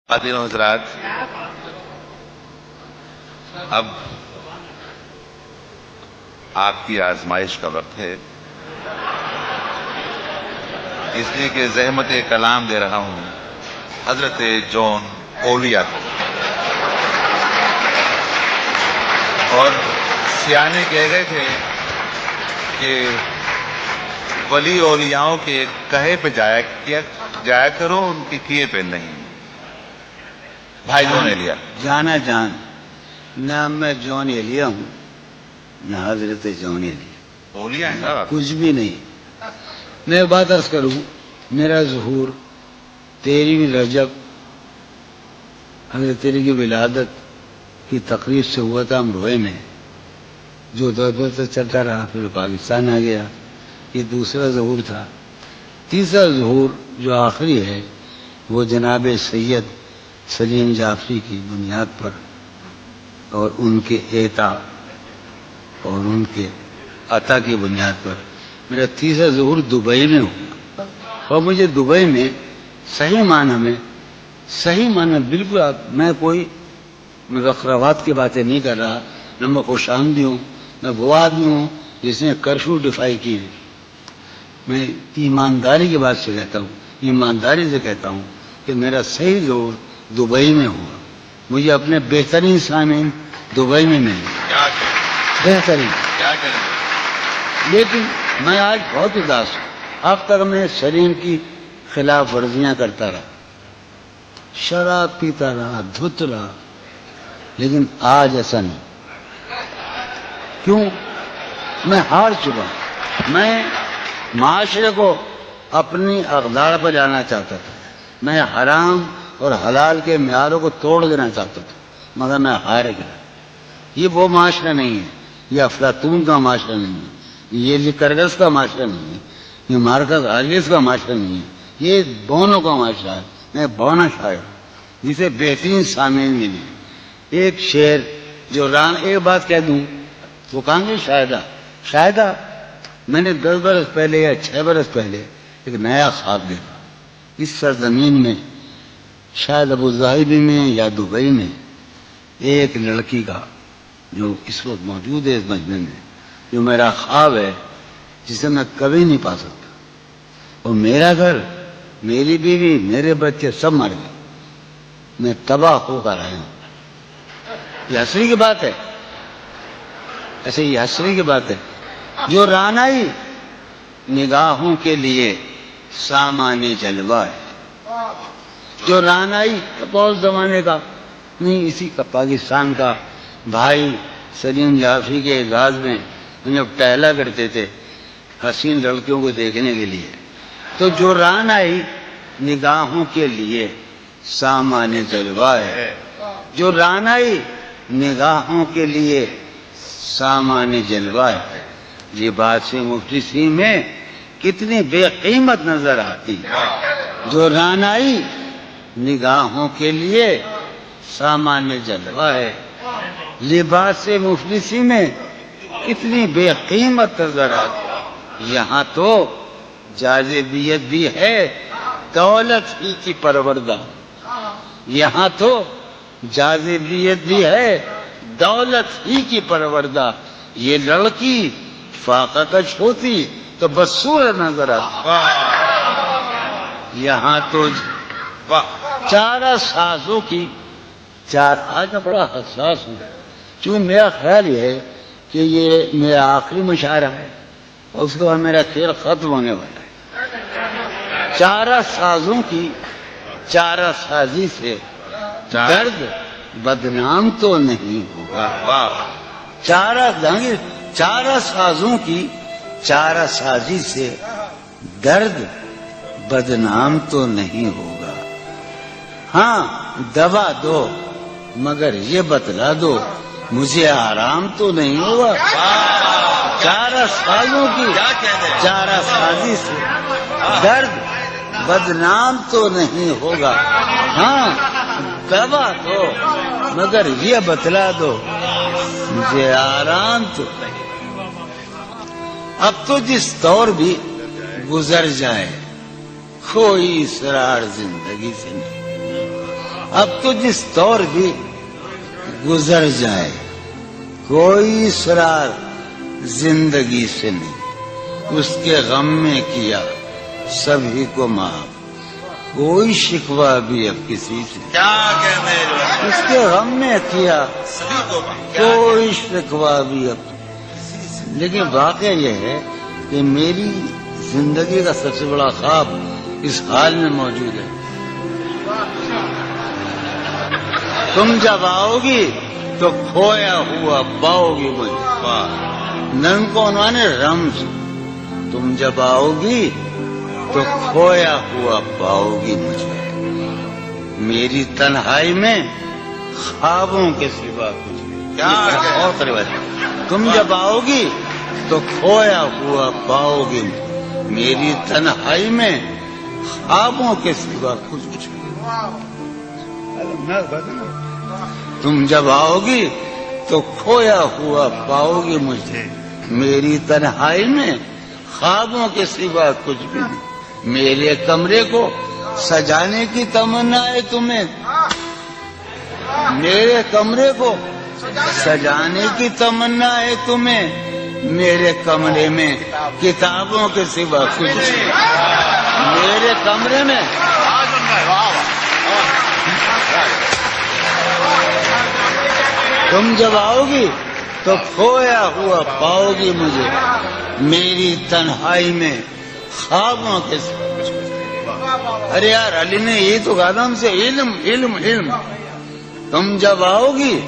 خواتین و حضرات، اب آپ کی آزمائش کا وقت ہے، اس لیے کہ زحمت کلام دے رہا ہوں حضرت جون اولیا کو، اور سیانے کہہ گئے تھے کہ ولی اولیاؤں کے کہے پہ جایا کرو، ان کے کیے پہ نہیں۔ بھائی جون ایلیا، جانا جان، نہ میں جون ایلیا ہوں نہ حضرت جون ایلیا، اولیا ہیں صاحب، کچھ بھی نہیں۔ میں بات عرض کروں، میرا ظہور 13 رجب حضرت علی کی ولادت کی تقریب سے ہوا تھا امروہے میں، جو دور سے چلتا رہا، پھر پاکستان آ گیا۔ یہ دوسرا ظہور تھا۔ تیسرا ظہور جو آخری ہے وہ جناب سید سلیم جعفری کی بنیاد پر اور ان کے اعطا اور ان کے عطا کی بنیاد پر میرا تیسرا ظہور دبئی میں ہوا، اور مجھے دبئی میں صحیح معنی بالکل، میں کوئی مذخرفات کی باتیں نہیں کر رہا، نہ میں خوش آمدی ہوں، میں وہ آدمی ہوں جس نے کرفیو ڈیفائی کی ہے۔ میں ایمانداری کی بات سے کہتا ہوں، ایمانداری سے کہتا ہوں کہ میرا صحیح ظہور دبئی میں ہوا۔ مجھے اپنے بہترین سامعین دبئی میں ملے، بہترین۔ لیکن میں آج بہت اداس ہوں۔ اب تک میں سلیم کی خلاف ورزیاں کرتا رہا، شراب پیتا رہا، دھت رہا، لیکن آج ایسا نہیں۔ کیوں؟ میں ہار چکا ہوں۔ میں معاشرے کو اپنی اقدار پر لانا چاہتا تھا، میں حرام اور حلال کے معیاروں کو توڑ دینا چاہتا تھا، مگر میں ہار گیا۔ یہ وہ معاشرہ نہیں ہے، یہ افلاطون کا معاشرہ نہیں ہے، یہ لیکرگس کا معاشرہ نہیں ہے، یہ مارکس آریس کا معاشرہ نہیں ہے، یہ بونو کا معاشرہ ہے۔ میں بونا شاعر ہوں جسے بہترین سامعین ملی۔ ایک شعر جو ایک بات کہہ دوں، وہ کہاں گے شاہدہ میں نے 10 برس پہلے یا 6 برس پہلے ایک نیا خواب دیکھا۔ اس سرزمین میں، شاید ابوظہبی میں یا دبئی میں، ایک لڑکی کا جو اس وقت موجود ہے اس مجمع میں، جو میرا خواب ہے، جسے میں کبھی نہیں پا سکتا۔ اور میرا گھر، میری بیوی، میرے بچے سب مر گئے، میں تباہ ہو کر آیا ہوں۔ یہ حسرت کی بات ہے، ایسے یہ حسرت کی بات ہے۔ جو رانائی نگاہوں کے لیے سامان جلوہ ہے، جو رانائی بہت زمانے کا نہیں، اسی کا پاکستان کا بھائی سلیم جعفری کے اعزاز میں ہم جب ٹہلا کرتے تھے حسین لڑکیوں کو دیکھنے کے لیے، تو جو رانائی نگاہوں کے لیے سامان جلوہ ہے، جو رانائی نگاہوں کے لیے سامان جلوہ ہے، لباس مفلسی میں کتنی بے قیمت نظر آتی ہے۔ جو رانائی نگاہوں کے لیے سامان جلوہ ہے، لباس مفلسی میں کتنی بے قیمت نظر آتی ہے۔ یہاں تو جاذبیت بھی ہے دولت ہی کی پروردہ، یہاں تو جاذبیت بھی ہے دولت ہی کی پروردہ۔ یہ لڑکی فاقہ کش ہوتی تو بدصورت نظر آتی۔ یہاں تو چارہ سازوں کی آج میں بڑا حساس ہوں، چونکہ میرا خیال یہ ہے کہ یہ میرا آخری مشاعرہ ہے اور اس کے بعد میرا کھیل ختم ہونے والا ہے۔ چارہ سازوں کی چارہ سازی سے درد بدنام تو نہیں ہوگا۔ چارہ سازوں کی چارہ سازی سے درد بدنام تو نہیں ہوگا۔ ہاں دوا دو مگر یہ بتلا دو مجھے آرام تو نہیں ہوگا۔ چارہ سازوں کی چارہ سازی سے درد بدنام تو نہیں ہوگا۔ ہاں دوا دو مگر یہ بتلا دو مجھے آرام تو نہیں۔ اب تو جس دور بھی گزر جائے کوئی اسرار زندگی سے نہیں، اب تو جس دور بھی گزر جائے کوئی اسرار زندگی سے نہیں، اس کے غم میں کیا سبھی کو معاف، کوئی شکوہ بھی اب کسی سے، کیا کہنے جو اس کے غم میں کیا سبھی کو کوئی شکوہ بھی اب، لیکن واقعہ یہ ہے کہ میری زندگی کا سب سے بڑا خواب اس حال میں موجود ہے، تم جب آؤ گی تو کھویا ہوا پاؤ گی مجھے، نن کو انہوں نے رمز، تم جب آؤ گی تو کھویا ہوا پاؤ گی مجھے، میری تنہائی میں خوابوں کے سوا کچھ نہیں، بہت روایت، تم جب آؤ گی تو کھویا ہوا پاؤ گی میری تنہائی میں خوابوں کے سوا کچھ نہیں، تم جب آؤ گی تو کھویا ہوا پاؤ گی مجھے، میری تنہائی میں خوابوں کے سوا کچھ بھی نہیں، میرے کمرے کو سجانے کی تمنا ہے تمہیں، میرے کمرے کو سجانے کی تمنا ہے تمہیں، میرے کمرے میں کتابوں کے سوا کچھ نہیں، میرے کمرے میں تم جب آؤ گی تو کھویا ہوا پاؤ گی مجھے، میری تنہائی میں خوابوں کے ساتھ، ارے یار علی نے یہ تو کہا تھا ہم سے، علم علم علم، تم جب آؤ گی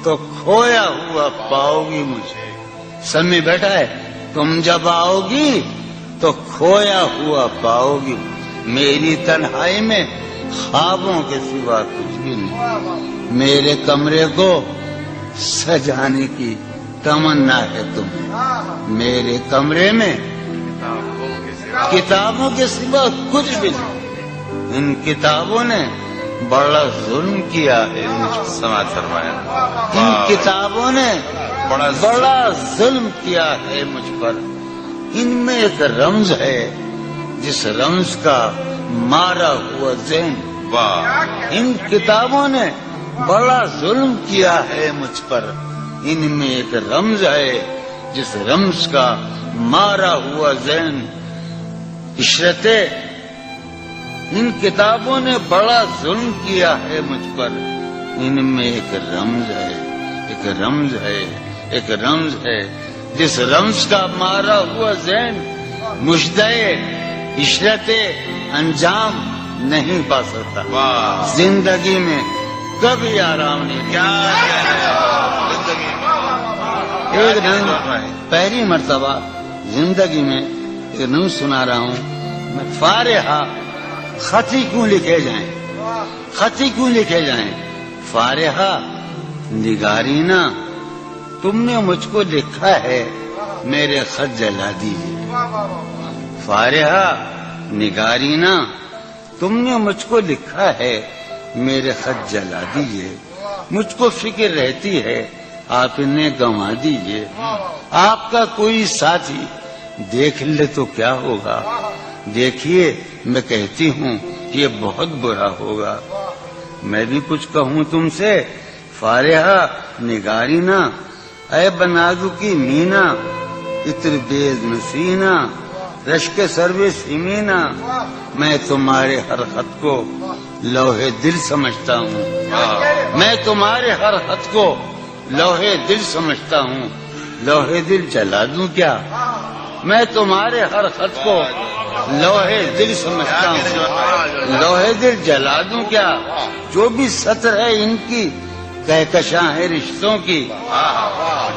تو کھویا ہوا پاؤ گی مجھے، سب میں بیٹھا ہے، تم جب آؤ گی تو کھویا ہوا پاؤ گی، میری تنہائی میں خوابوں کے سوا کچھ بھی نہیں، میرے کمرے کو سجانے کی تمنا ہے تمہیں، میرے کمرے میں کتابوں کے سوا کچھ بھی نہیں، ان کتابوں نے بڑا ظلم کیا ہے مجھ پر، سماج فرمایا، ان کتابوں نے بڑا ظلم کیا ہے مجھ پر، ان میں ایک رمز ہے جس رمز کا مارا ہوا ذہن، واہ، ان کتابوں نے بڑا ظلم کیا ہے مجھ پر، ان میں ایک رمز ہے جس رمز کا مارا ہوا ذہن، عشرتیں، ان کتابوں نے بڑا ظلم کیا ہے مجھ پر، ان میں ایک رمز ہے، ایک رمز ہے، ایک رمز ہے جس رمز کا مارا ہوا ذہن مجدے عشرتیں انجام نہیں پا سکتا، واہ، زندگی میں کبھی آرام نہیں کیا، ایک دن پہلی مرتبہ زندگی میں ایک نوز سنا رہا ہوں میں، فارحہ خطی کیوں لکھے جائیں، خطی کیوں لکھے جائیں، فارحہ نگارینا تم نے مجھ کو لکھا ہے میرے خط جلا دیجیے، فارحہ نگارینا تم نے مجھ کو لکھا ہے میرے خط جلا دیجیے، مجھ کو فکر رہتی ہے آپ انہیں گنوا دیجیے، آپ کا کوئی ساتھی دیکھ لے تو کیا ہوگا، دیکھیے میں کہتی ہوں یہ بہت برا ہوگا، میں بھی کچھ کہوں تم سے، فارحہ نگارینا اے بنازو کی مینا، اتر بیز نسینا رشک سروے سیمینا، میں تمہارے ہر خط کو لوہے دل سمجھتا ہوں، میں تمہارے ہر خط کو لوہے دل سمجھتا ہوں، لوہے دل جلا دوں کیا، میں تمہارے ہر خط کو لوہے دل سمجھتا ہوں، لوہے دل جلا دوں کیا، جو بھی سطر ہے ان کی کہکشاں ہے رشتوں کی،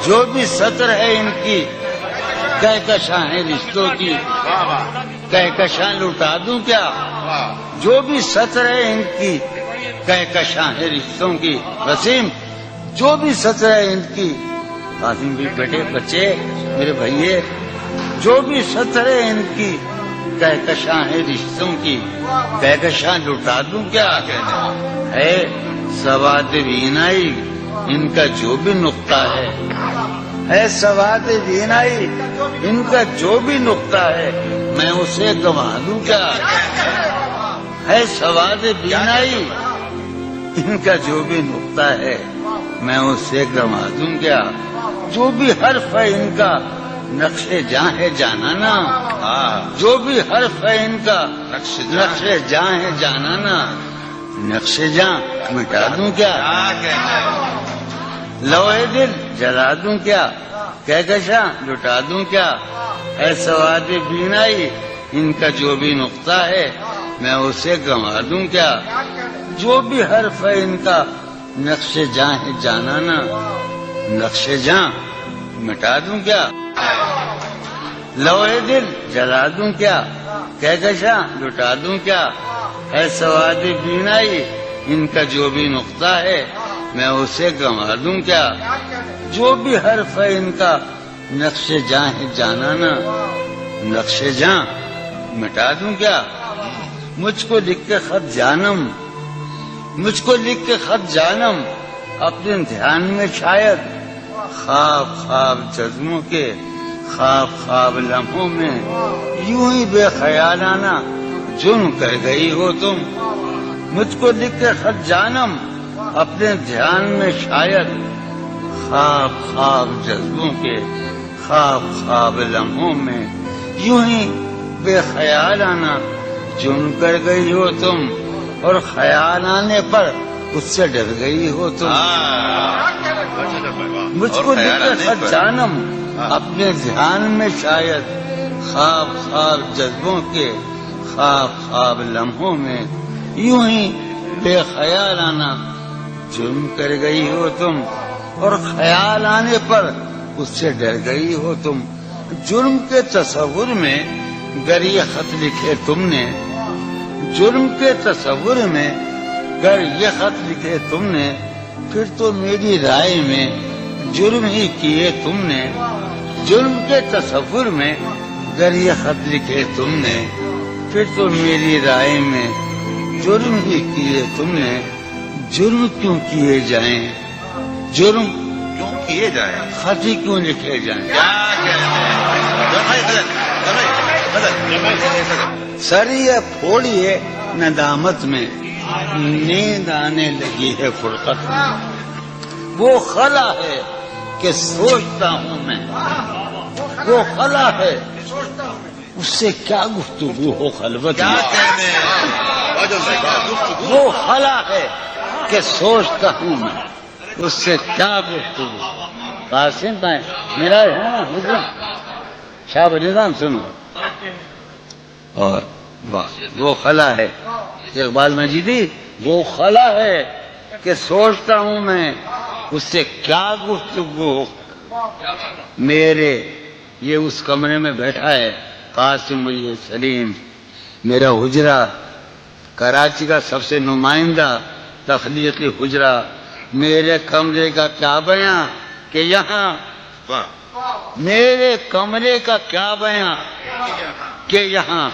جو بھی سطر ہے ان کی کہکشاں ہے رشتوں کی، کہکشاں لٹا دوں کیا، جو بھی سطر ہے ان کی کہکشاں ہے رشتوں کی، وسیم جو بھی سطر ہے ان کی، قاسم بھی بیٹے بچے میرے بھائیے، جو بھی سطر ہے ان کی کہکشاں ہے رشتوں کی، کہکشاں لٹا دوں کیا، ہے سواد وینائی ان کا جو بھی نقطہ ہے سواد وینائی ان کا جو بھی نقطہ ہے میں اسے گنوا دوں کیا، ہے سواد وینائی ان کا جو بھی نقطہ ہے میں اسے گنوا دوں کیا؟ جو بھی حرف ہے ان کا نقش جاں ہے جانانا، جو بھی حرف ہے ان کا نقش جاں ہے جانانا، نقش جاں مٹا دوں کیا؟ لوہے دل جلا دوں کیا؟ کہکشاں لٹا دوں کیا؟ اے سواد بینائی ان کا جو بھی نقطہ ہے میں اسے گنوا دوں کیا؟ جو بھی حرف ہے ان کا نقش جاں ہے جانانا، نقش جاں مٹا دوں کیا؟ لوہے دل جلا دوں کیا؟ کہکشاں لٹا دوں کیا؟ اے سواد بینائی ان کا جو بھی نقطہ ہے میں اسے گنوا دوں کیا؟ جو بھی حرف ہے ان کا نقش جاں ہے جانانا، نقش جاں مٹا دوں کیا؟ مجھ کو لکھ کے خط جانم، مجھ کو لکھ کے خط جانم اپنے دھیان میں شاید، خواب خواب جذبوں کے خواب خواب لمحوں میں یوں ہی بے خیالانہ جرم کر گئی ہو تم۔ مجھ کو لکھ کے خط جانم اپنے دھیان میں شاید، خواب خواب جذبوں کے خواب خواب لمحوں میں یوں ہی بے خیالانہ جرم کر گئی ہو تم، اور خیال آنے پر اس سے ڈر گئی ہو تم۔ مجھ کو لکھ کے خط جانم اپنے دھیان میں شاید، خواب خواب جذبوں کے خواب خواب لمحوں میں یوں ہی بے خیالانہ جرم کر گئی ہو تم، اور خیال آنے پر اس سے ڈر گئی ہو تم۔ جرم کے تصور میں گر یہ خط لکھے تم نے، جرم کے تصور میں گر یہ خط لکھے تم نے، پھر تو میری رائے میں جرم ہی کیے تم نے۔ جرم کے تصور میں گر یہ خط لکھے تم نے، پھر تو میری رائے میں جرم ہی کیے تم نے۔ جرم کیوں کیے جائیں، جرم کیوں کیے جائیں، خط ہی کیوں لکھے جائیں؟ سریے پھوڑیے ندامت میں، نیند آنے لگی ہے فرقت میں۔ وہ خلا ہے کہ سوچتا ہوں میں، وہ خلا ہے اس سے کیا گفتگو ہو خلوت میں۔ وہ خلا ہے کہ سوچتا ہوں میں، اس سے کیا گفتگو۔ قاسم بھائی میرا ہے نا حضور شاہ نظام سنو، اور وہ خلا ہے اقبال مجیدی، وہ خلا ہے کہ سوچتا ہوں میں، اس سے کیا گفتگو۔ میرے یہ اس کمرے میں بیٹھا ہے قاسم یہ سلیم، میرا حجرہ کراچی کا سب سے نمائندہ تخلیقی حجرہ، میرے کمرے کا کیا بیاں کہ یہاں، میرے کمرے کا کیا بیاں کہ یہاں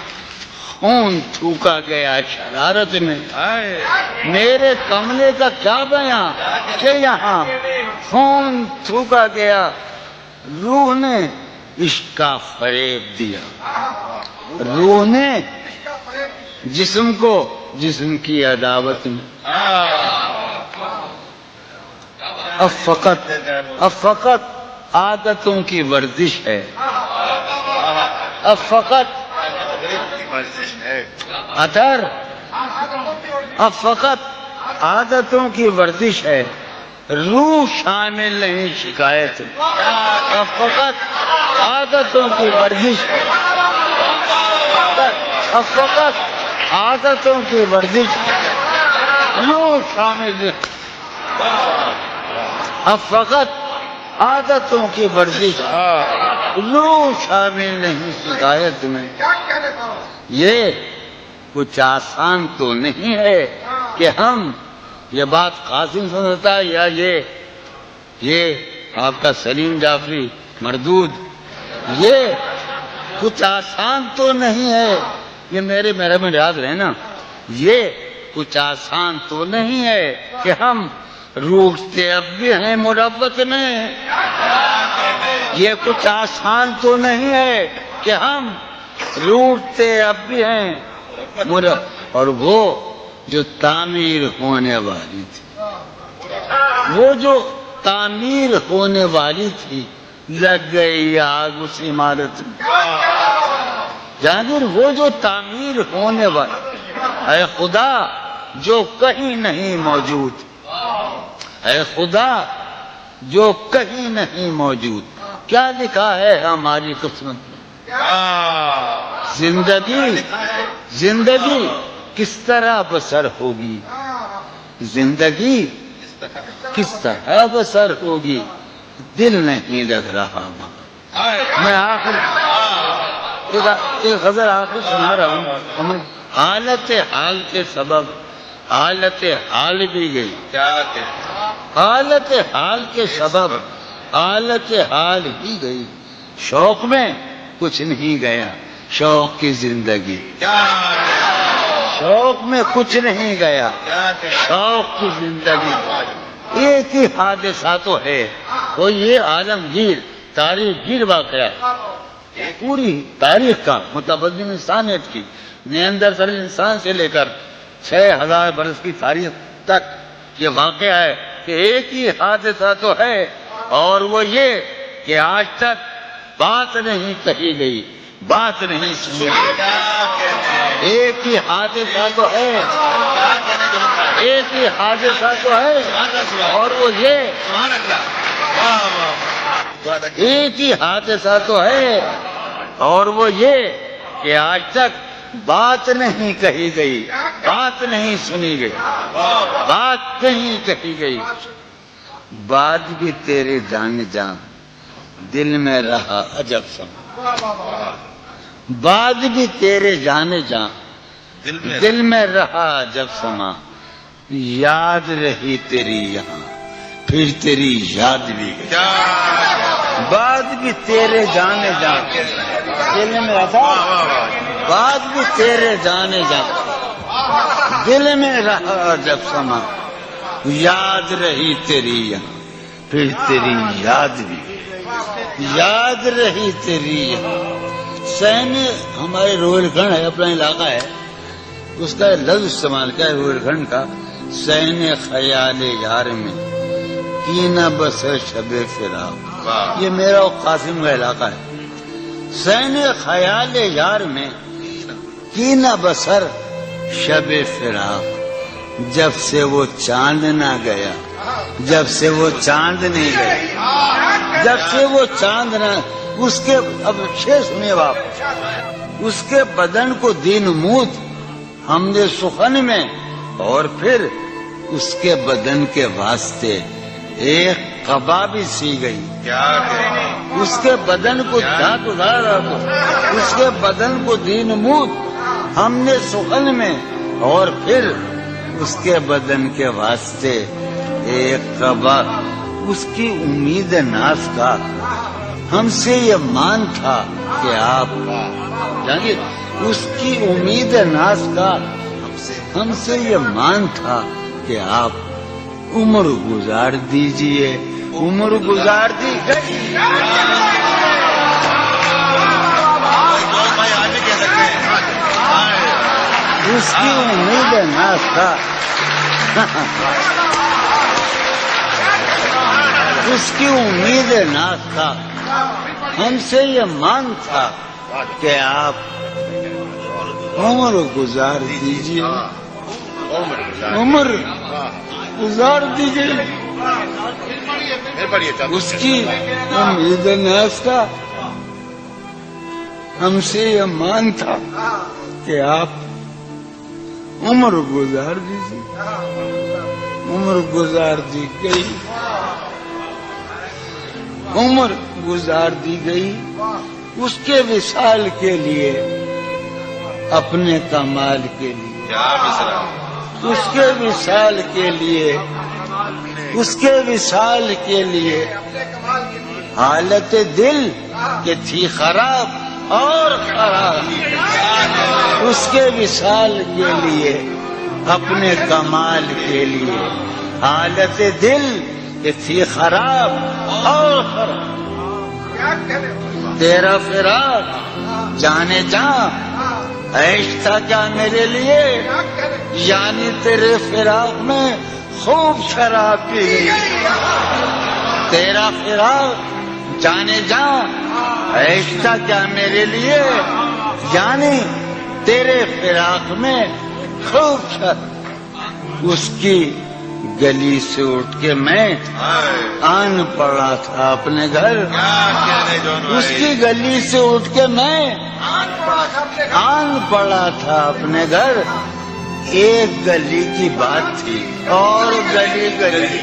خون تھوکا گیا شرارت میں۔ میرے کمرے کا کیا بیاں کہ یہاں خون تھوکا گیا، روح نے عشق کا فریب دیا، روح نے جسم کو جسم کی عداوت میں۔ اب فقط عادتوں کی ورزش ہے، اب فقط اثر، اب فقط عادتوں کی ورزش ہے، روح شامل نہیں شکایت میں۔ اب فقط عادتوں کی ورزش ہے، اب فقط عادتوں کی ورزش ہے، روح شامل نہیں، اب فقط عادتوں کی ورزش، روح شامل نہیں شکایت میں۔ یہ کچھ آسان تو نہیں ہے کہ ہم، یہ بات قاسم سمجھتا ہے یا یہ آپ کا سلیم جعفری مردود، یہ کچھ آسان تو نہیں ہے، یہ میرے میں یاد رہنا، یہ کچھ آسان تو نہیں ہے کہ ہم روٹتے اب بھی ہیں مربت میں، یہ کچھ آسان تو نہیں ہے کہ ہم روٹتے اب بھی ہیں مربت، اور جو تعمیر ہونے والی تھی، وہ جو تعمیر ہونے والی تھی لگ گئی آگ اس عمارت میں۔ جہانگیر وہ جو تعمیر ہونے والی، اے خدا جو کہیں نہیں موجود، اے خدا جو کہیں نہیں موجود، کیا لکھا ہے ہماری قسمت میں؟ زندگی کس طرح بسر ہوگی، زندگی کس طرح بسر ہوگی، دل نہیں لگ رہا ماں۔ میں آخر ایک غزل آخر سنا رہا ہوں۔ حالت حال کے سبب حالت حال بھی گئی، حالت حال کے سبب حالت حال ہی گئی، شوق میں کچھ نہیں گیا شوق کی زندگی، شوق میں کچھ نہیں گیا شوق کی زندگی۔ ایک ہی حادثہ تو ہے، وہ یہ عالمگیر تاریخ گیر واقعہ، پوری تاریخ کا متقدم انسانیت کی، نیاندرتال انسان سے لے کر 6000 برس کی تاریخ تک یہ واقعہ ہے کہ ایک ہی حادثہ تو ہے، اور وہ یہ کہ آج تک بات نہیں کہی گئی، بات نہیں سنی گئی۔ ایک ہی حادثہ تو ہے، ایک ہی حادثہ تو ہے، اور وہ یہ ایک ہی حادثہ تو ہے، اور وہ یہ کہ آج تک بات نہیں کہی گئی، بات نہیں سنی گئی، بات نہیں کہی گئی۔ بات بھی تیرے جان جان دل میں رہا عجب سما، بات بھی تیرے جان جان دل میں رہا عجب سما، یاد رہی تیری یہاں پھر تیری یاد بھی گئی۔ بات بھی تیرے جان جان دل میں رہا، بات بھی تیرے جان جان دل میں رہا عجب سما، یاد رہی تیری یہاں پھر تیری یاد بھی گئی، یاد رہی تیری یہاں۔ سین ہمارے روہیل کھنڈ ہے، اپنا علاقہ ہے، اس کا لفظ استعمال کیا ہے روہیل کھنڈ کا، سین خیال یار میں کی نہ بسر شب فراق، یہ میرا اور قاسم کا علاقہ ہے۔ سین خیال یار میں کی نہ بسر شب فراق، جب سے وہ چاند نہ گیا، جب سے وہ چاند نہیں گیا، جب سے وہ چاند نہ، اس کے اب شعر سنیے واپس، اس کے بدن کو دی نمود ہم نے سخن میں، اور پھر اس کے بدن کے واسطے ایک قبا بھی سی گئی، اس کے بدن کو دھات ادھارا، اس کے بدن کو دی نمود ہم نے سخن میں، اور پھر اس کے بدن کے واسطے ایک قبا، اس کی امید ناز کا ہم سے یہ مان تھا کہ آپ جانیے، اس کی امید ناز کا ہم سے یہ مان تھا کہ آپ عمر گزار دیجئے، عمر گزار دی گئی۔ اس کی امید ناز تھا، اس کی امید ناز تھا، ہم سے یہ مان تھا کہ آپ عمر گزار دیجئے، عمر گزار دیجئے۔ اس کی امید ناز تھا، ہم سے یہ مان تھا کہ آپ عمر گزار دیجئے، عمر گزار دی گئی، عمر گزار دی گئی، اس کے وصال کے لیے، اپنے کمال کے لیے، اس کے وصال کے لیے، اس کے وصال کے لیے حالت دل کہ تھی خراب اور خراب، اس کے وصال کے لیے، اپنے کمال کے لیے حالت دل کہ تھی خراب اور خراب، تیرا فراق جانے جاں عیش تھا کیا میرے لیے، یعنی تیرے فراق میں خوب شراب پی گئی، تیرا فراق جانے جا، عیش تھا کیا میرے لیے، یعنی تیرے فراق میں خوب شراب۔ اس کی گلی سے اٹھ کے میں آن پڑا تھا اپنے گھر، اس کی گلی سے اٹھ کے میں آن پڑا تھا اپنے گھر، ایک گلی کی بات تھی اور گلی گلی